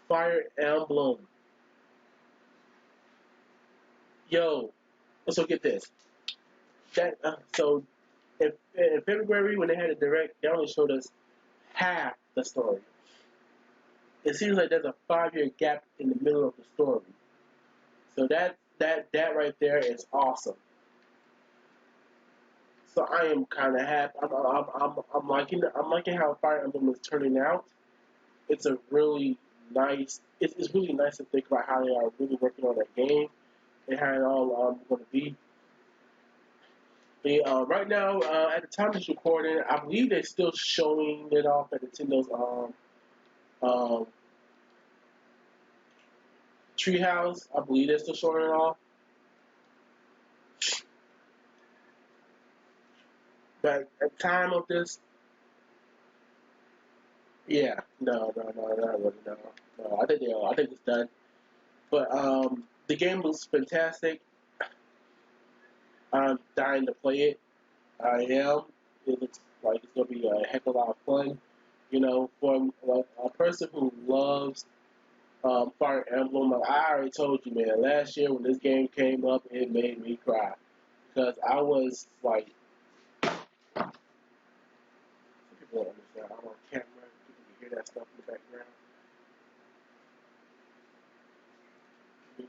Speaker 1: Fire Emblem. Yo, so get this. In February when they had a direct, they only showed us half the story. It seems like there's a 5 year gap in the middle of the story. So that right there is awesome. So I am kind of happy. I'm liking how Fire Emblem is turning out. It's a really nice. It's really nice to think about how they are really working on that game and how it all going to be. Right now, at the time of this recording, I believe they're still showing it off at Nintendo's um, Treehouse, I believe they're still showing it off. But at the time of this, yeah, no, not really, no. I think it's done. But the game looks fantastic. I'm dying to play it. I am. It looks like it's gonna be a heck of a lot of fun. You know, for like a person who loves Fire Emblem, like I already told you, man. Last year when this game came up, it made me cry because I was like, people don't understand. I'm on camera. People can hear that stuff in the background.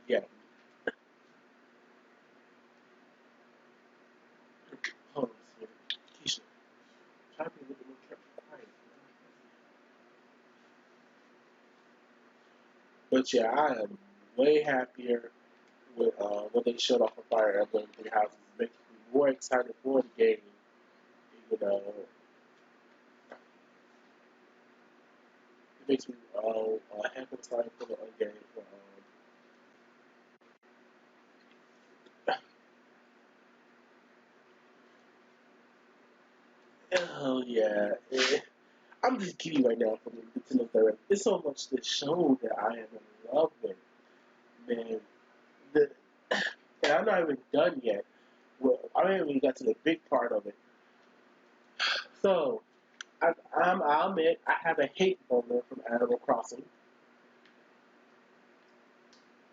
Speaker 1: Yeah. Hold on a second. Keisha, try to be a little bit more careful. Quiet. But yeah, I am way happier with what they showed off of Fire Emblem Three Houses. It makes me more excited for the game. You know, it makes me a heck of excited for the game. Oh yeah, I'm just giddy right now from the Nintendo Direct. There's so much to show that I am in love with, man. The, and I'm not even done yet. Well, I haven't even got to the big part of it. So, I'll admit I have a hate boner from Animal Crossing.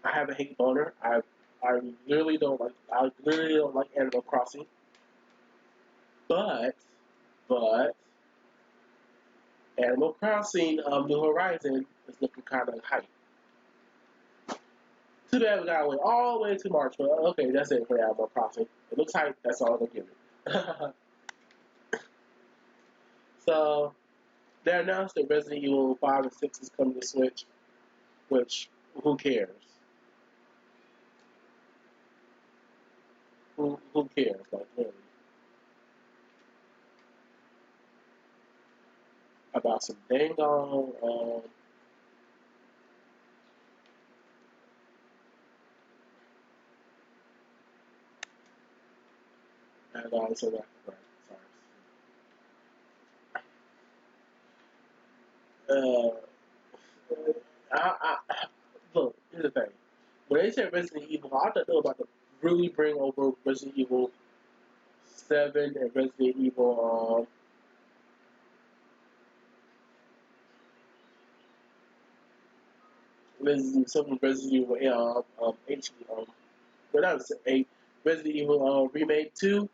Speaker 1: I have a hate boner. I literally don't like. I literally don't like Animal Crossing. But but Animal Crossing New Horizon is looking kind of hype. Too bad we gotta wait all the way to March. But okay, that's it for Animal Crossing. It looks hype. That's all they'll give it. So they announced that Resident Evil 5 and 6 is coming to Switch. Which who cares? Who cares? Like really about some dang on and also that sorry. Look, here's the thing. When they said Resident Evil, I thought they were about to really bring over Resident Evil 7 and Resident Evil, Resident Evil, but that was 8, Resident Evil Remake 2.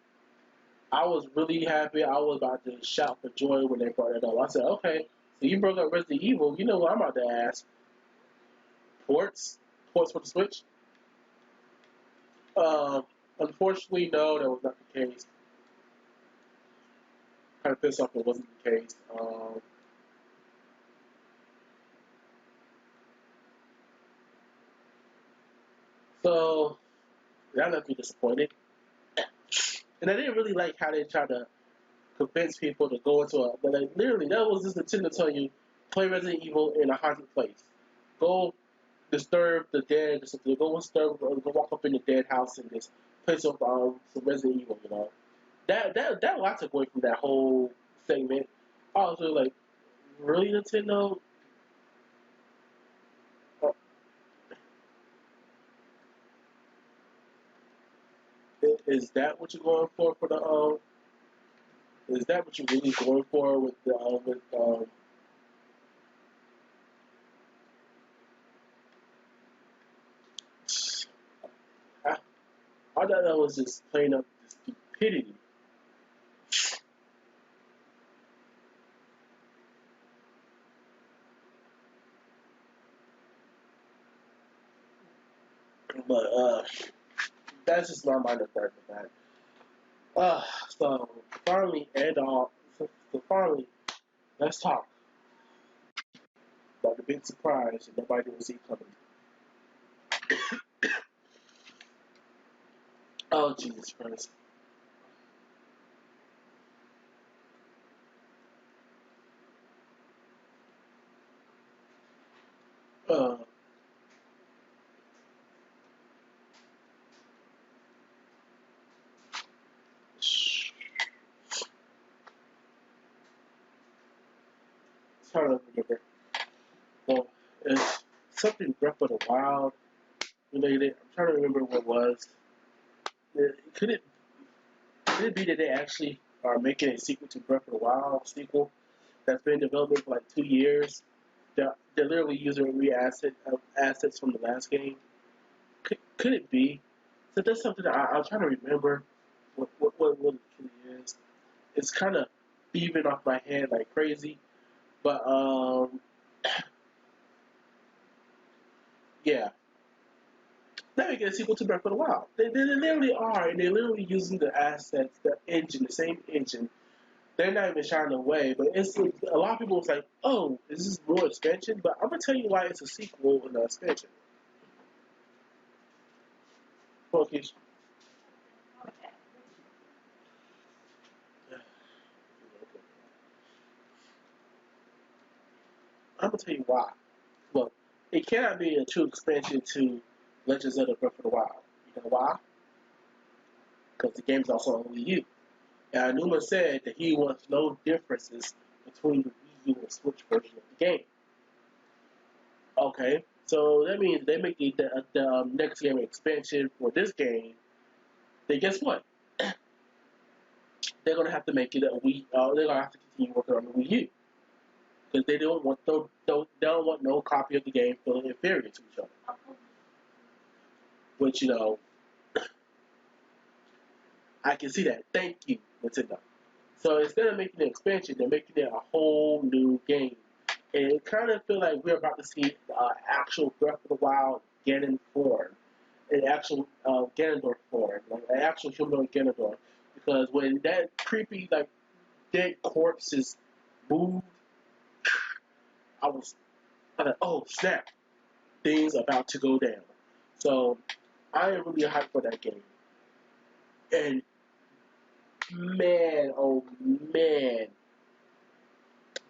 Speaker 1: I was really happy. I was about to shout for joy when they brought it up. I said, okay, so you broke up Resident Evil. You know what I'm about to ask? Ports? Ports for the Switch? Um, Unfortunately, no, that was not the case. Kind of pissed off it wasn't the case. So that left me disappointed. And I didn't really like how they tried to convince people to go into a. Like, literally, that was just Nintendo telling you, play Resident Evil in a haunted place. Go disturb the dead. Go disturb. Go walk up in the dead house and just play some Resident Evil. You know that lots of away from that whole segment. I was really like, really Nintendo? Uh, is that what you're going for the Is that what you're really going for with the I, I thought that was just plain up stupidity. But that's just my mind of that. Uh, so finally, so finally, let's talk about the big surprise that nobody didn't see coming. Oh Jesus Christ! Uh, trying to remember. Well, it's something Breath of the Wild related. I'm trying to remember what it was. Could it be that they actually are making a sequel to Breath of the Wild sequel that's been in development for like 2 years? They're literally using assets from the last game. Could it be? So that's something that I'm trying to remember what it really is. It's kind of thieving off my head like crazy, but yeah. Now we get a sequel to Breath of the Wild. They literally are, and they're literally using the assets, the engine, the same engine. They're not even shying away, but it's a lot of people was like, "Oh, is this more expansion?" But I'm gonna tell you why it's a sequel and an expansion. Okay. I'm gonna tell you why. Well, it cannot be a true expansion to Legends of the Breath of the Wild. You know why? Because the game's also on Wii U. And Numa said that he wants no differences between the Wii U and Switch version of the game. Okay, so that means they make the next game expansion for this game. Then guess what? They're gonna have to make it a Wii. They're gonna have to continue working on the Wii U because they don't want no copy of the game feeling inferior to each other. Which I can see that. Thank you, Nintendo. So instead of making an expansion, they're making it a whole new game. And it kind of feel like we're about to see actual Breath of the Wild Ganon form, an actual Ganondorf form, like an actual humanoid Ganondorf. Because when that creepy like dead corpses moved, I thought, oh snap, things about to go down. So I am really hyped for that game. And man, oh man,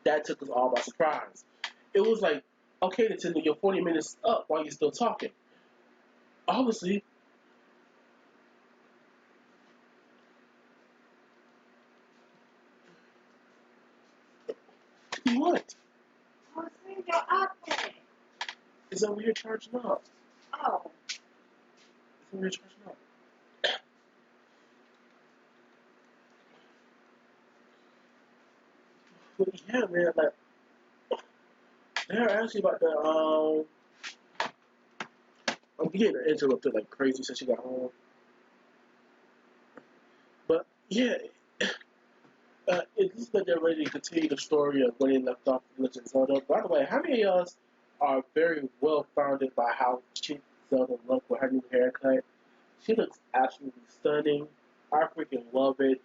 Speaker 1: that took us all by surprise. It was like, okay, Nintendo, you're 40 minutes up while you're still talking. Obviously, what?
Speaker 2: I was seeing your iPad.
Speaker 1: It's over here charging up.
Speaker 2: Oh.
Speaker 1: It's over here charging up. But yeah, man, like, they're actually about to, I'm getting interrupted like crazy since she got home. But yeah, it looks like they're ready to continue the story of where they left off with Legend of Zelda. By the way, how many of us are very well founded by how cheap Zelda looked with her new haircut? She looks absolutely stunning. I freaking love it.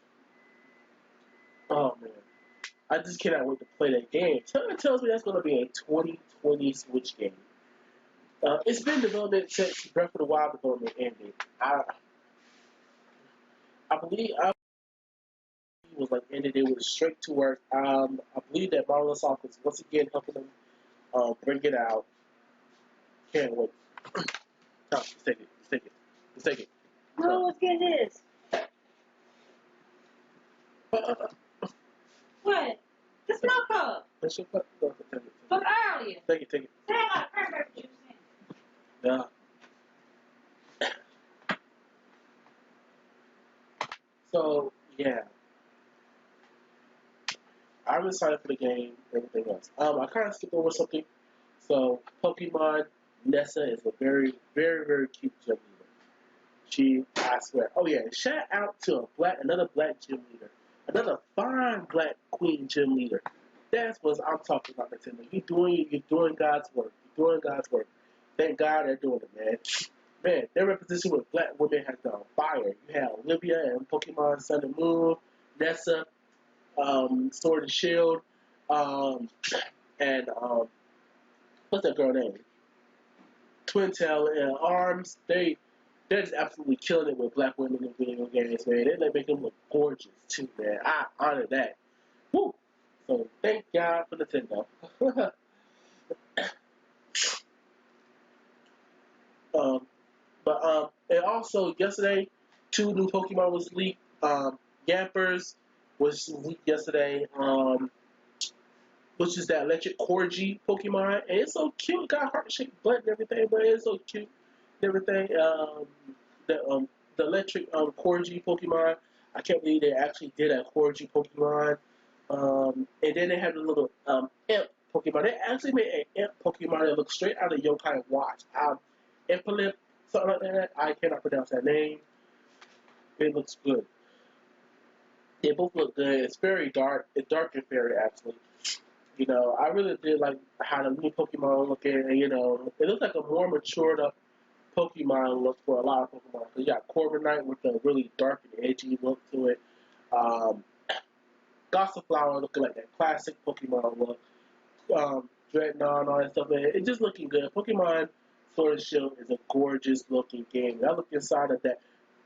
Speaker 1: Oh man, I just cannot wait to play that game. Something tells me that's going to be a 2020 Switch game. It's been development since Breath of the Wild development ended. I believe was like ended. It was straight to work. I believe that Microsoft is once again helping them bring it out. Can't wait. No, let's take it. Let's take it. Let's take it.
Speaker 2: Oh, let's get this. What? It's my cup.
Speaker 1: Let's just take it.
Speaker 2: But earlier.
Speaker 1: Take it. Take it.
Speaker 2: Say I got cranberry juice in.
Speaker 1: Yeah. So yeah, I'm excited for the game. Everything else. I kind of skipped over something. So Pokemon Nessa is a very, very, very cute gym leader. I swear. Oh yeah, shout out to another black gym leader, another fine black queen gym leader. That's what I'm talking about, Nintendo. You're doing God's work. You're doing God's work. Thank God they're doing it, man. Man, their representation with black women has been on fire. You have Olivia and Pokemon Sun and Moon, Nessa, Sword and Shield, um, and what's that girl name? Twin Tail and Arms. They're just absolutely killing it with black women in video games, man. They make them look gorgeous too, man. I honor that. Woo! So thank God for Nintendo. And also yesterday, 2 new Pokemon was leaked. Yampers was leaked yesterday. which is that electric corgi Pokemon, and it's so cute. Got heart shaped butt and everything, but it's so cute and everything. The um, the electric corgi Pokemon. I can't believe they actually did a corgi Pokemon. And then they had the little imp Pokemon. They actually made an imp Pokemon that looks straight out of Yokai Watch. Impalip, something like that. I cannot pronounce that name. It looks good. They both look good. It's very dark. It's dark and fairy actually. You know, I really did like how the new Pokemon look and you know, it looks like a more matured up Pokemon look for a lot of Pokemon. Cause you got Corviknight with a really dark and edgy look to it. Um, Gossiflower looking like that classic Pokemon look. Dreadnought and all that stuff. Man, it's just looking good. Pokemon Sword and Shield is a gorgeous looking game. And I look inside of that.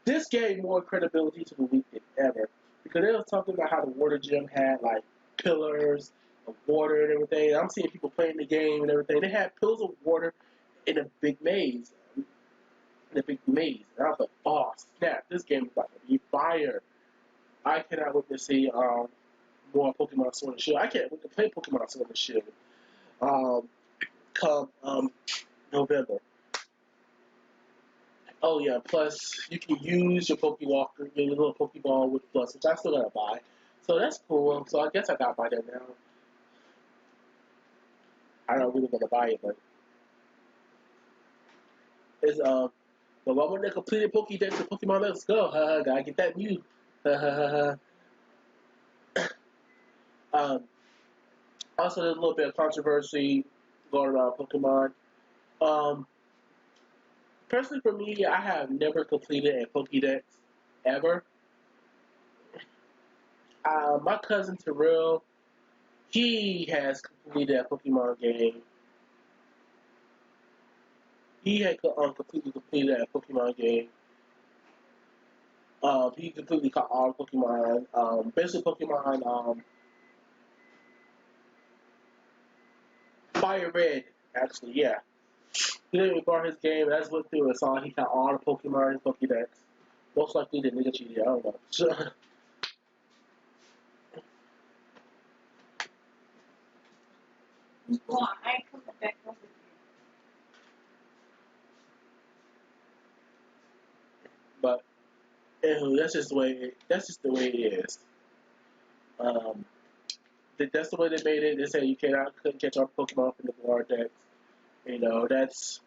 Speaker 1: This gave more credibility to the league than ever because they was talking about how the water gym had like pillars of water and everything. And I'm seeing people playing the game and everything. They had pillars of water in a big maze. In a big maze. And I was like, oh snap, this game is about to be fire. I cannot wait to see more Pokemon Sword and Shield. I can't wait to play Pokemon Sword and Shield um, come November. Oh yeah, plus you can use your Pokewalker, your little Pokeball with Plus, which I still gotta buy. So that's cool. So I guess I gotta buy that now. I don't really wanna buy it, but it's but why wouldn't they complete Pokédex and Pokemon Let's Go? Gotta get that Mew. um, also, there's a little bit of controversy going around Pokemon. Um, Personally, for me, I have never completed a Pokédex ever. My cousin Terrell, he has completed a Pokemon game. He had completely completed a Pokemon game. He completely caught all Pokemon. Basically, Pokemon Fire Red, actually, yeah. He didn't bought his game, and that's what through and saw he caught all the Pokemon in Pokédex. Most likely the nigga cheated, I don't know.
Speaker 2: Well, I ain't coming back over here.
Speaker 1: But anywho, that's just the way it is. Um, that's the way they made it. They said you couldn't catch all Pokemon from the Guard decks. You know, that's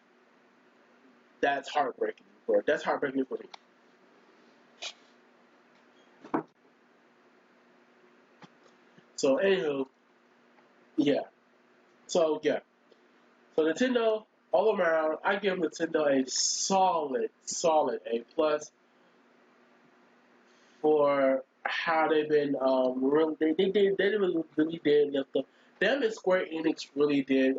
Speaker 1: heartbreaking for me. So anywho, yeah. So yeah. So Nintendo all around, I give Nintendo a solid A plus for how they've been really they really did lift up them and Square Enix really did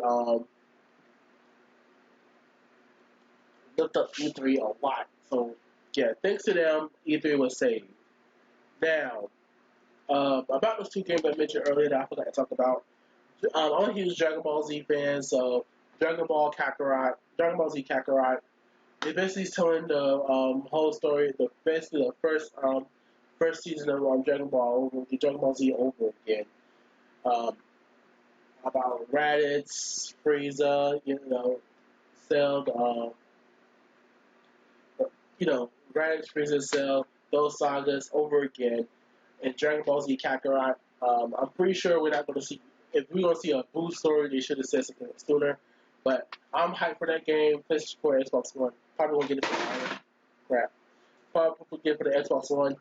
Speaker 1: lift up E3 a lot. So yeah, thanks to them, E3 was saved. Now, about those two games I mentioned earlier that I forgot to talk about. I'm a huge Dragon Ball Z fan, so Dragon Ball Z Kakarot. It basically is telling the whole story, basically the first season of Dragon Ball, the Dragon Ball Z over again. Um, about Raditz, Frieza, Cell, Raditz, Frieza, Cell, those sagas over again. And Dragon Ball Z Kakarot, I'm pretty sure we're not going to see, if we're going to see a Boo story, they should have said something sooner. But I'm hyped for that game. PlayStation 4, Xbox One. Probably won't get it for the Iron. Crap. Probably will get it for the Xbox One.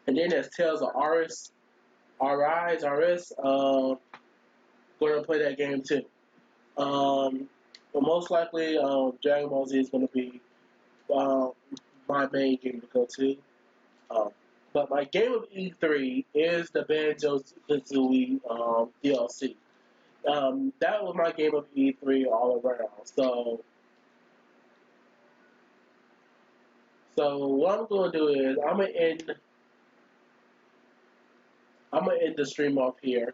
Speaker 1: And then there's Tales of Aris. RS. Going to play that game too. But most likely, Dragon Ball Z is going to be uh, my main game to go to. But my game of E3 is the Banjo-Kazooie DLC. That was my game of E3 all around. So what I'm going to do is I'm gonna end the stream off here.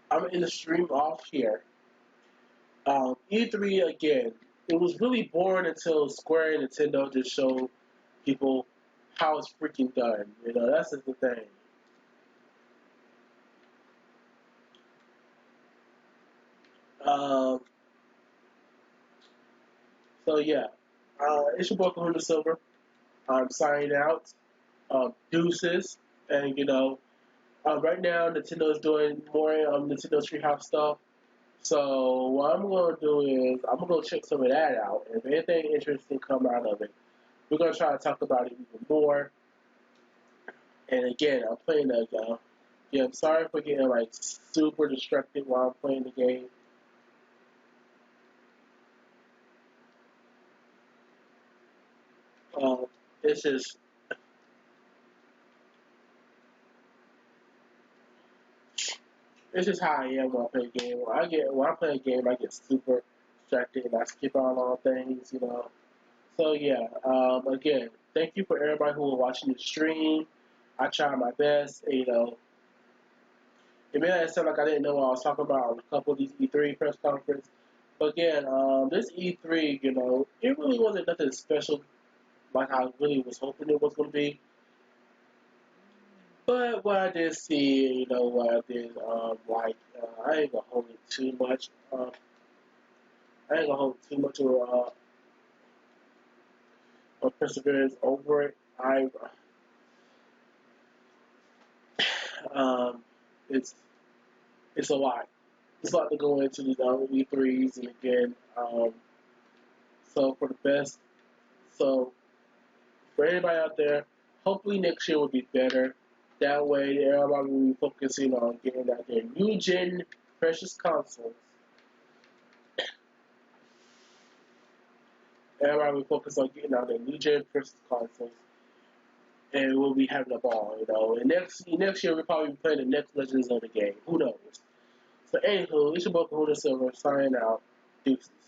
Speaker 1: I'm gonna end the stream off here. E3 again. It was really boring until Square and Nintendo just showed people how it's freaking done. You know, that's just the thing. Um, so yeah, it's your boy Kahuna Silver. I'm signing out. Deuces, and you know, right now Nintendo's doing more Nintendo Treehouse stuff. So what I'm gonna do is I'm gonna go check some of that out. If anything interesting come out of it, we're gonna try to talk about it even more. And again, I'm playing the yeah. I'm sorry for getting like super distracted while I'm playing the game. Uh, it's just it's just how I am when I play a game. When I play a game, I get super distracted and I skip out on things, you know. So yeah, again, thank you for everybody who was watching the stream. I tried my best, you know. It may not sound like I didn't know what I was talking about on a couple of these E3 press conferences. But again, this E3, you know, it really wasn't nothing special like I really was hoping it was going to be. But what I did see, you know, what I did, I ain't gonna hold it too much. I ain't gonna hold too much of perseverance over it. Um, it's it's a lot. It's a lot to go into these E3s, and again, so for the best. So for anybody out there, hopefully next year will be better. That way, everybody will be focusing on getting out their new gen precious consoles. Everybody will focus on getting out their new gen precious consoles, and we'll be having a ball. You know, and next year we'll probably be playing the next Legends of the game. Who knows? So, anywho, it's your boy Kahuna Silver signing out. Deuces.